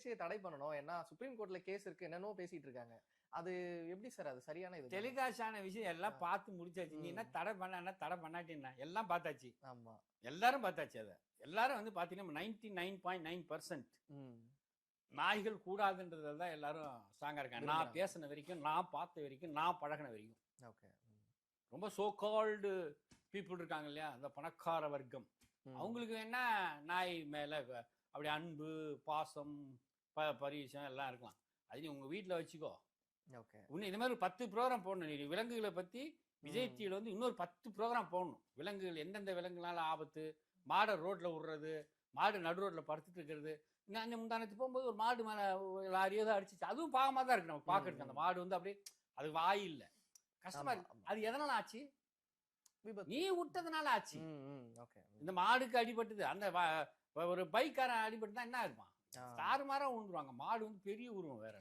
நிகழ்ச்சியை தடை பண்ணணும். ஏன்னா சுப்ரீம் கோர்ட்ல கேஸ் இருக்கு, என்னென்னவோ பேசிட்டு இருக்காங்க. அது எப்படி சார் அது சரியான இது? டெலிகாஸ்ட் ஆன விஷயம் எல்லாம் பார்த்து முடிச்சாச்சு. நீ என்ன தடை பண்ண தடை பண்ணாட்டின்னா எல்லாம் பார்த்தாச்சு. ஆமா. எல்லாரும் பார்த்தாச்சு. அதை எல்லாரும் வந்து பார்த்தீங்கன்னா 99.9% நாய்கள் கூடாதுன்றதுல தான் எல்லாரும் ஸ்ட்ராங்கா இருக்காங்க. நான் பேசின வரைக்கும், நான் பார்த்த வரைக்கும், நான் பழகின வரைக்கும். ஓகே. ரொம்ப சோ கால்டு பீப்புள் இருக்காங்க இல்லையா, அந்த பணக்கார வர்க்கம், அவங்களுக்கு வேணா நாய் மேல அப்படி அன்பு, பாசம், பரிசம் எல்லாம் இருக்கலாம். அது நீ உங்க வீட்டில் வச்சுக்கோ. ஓகே. இன்னும் இந்த மாதிரி 10 ப்ரோக்ராம் போடணும். நீ விலங்குகளை பத்தி விஜய் டிவியில் வந்து இன்னொரு 10 ப்ரோக்ராம் போடணும். விலங்குகள் எந்தெந்த விலங்குனால ஆபத்து, மாடை ரோட்ல விடுறது, மாடு நடு ரோட்ல படுத்துட்டு இருக்கிறது. நான் முந்தானத்து போகும்போது ஒரு மாடு மேலே லாரியோ தான் அடிச்சிச்சு. அதுவும் பாவமாக தான் இருக்கு நம்ம பார்க்கறதுக்கு. அந்த மாடு வந்து அப்படியே அது வாய் இல்லை, கஷ்டமா இருக்கு. அது எதனால ஆச்சு? நீ விட்டதுனால ஆச்சு. இந்த மாடுக்கு அடிபட்டது. அந்த ஒரு பைக்காரன் அடிபட்டு தான் என்ன இருப்பான், தாறுமாறா விழுந்துருவாங்க. மாடு வந்து பெரிய உருவம் வேற.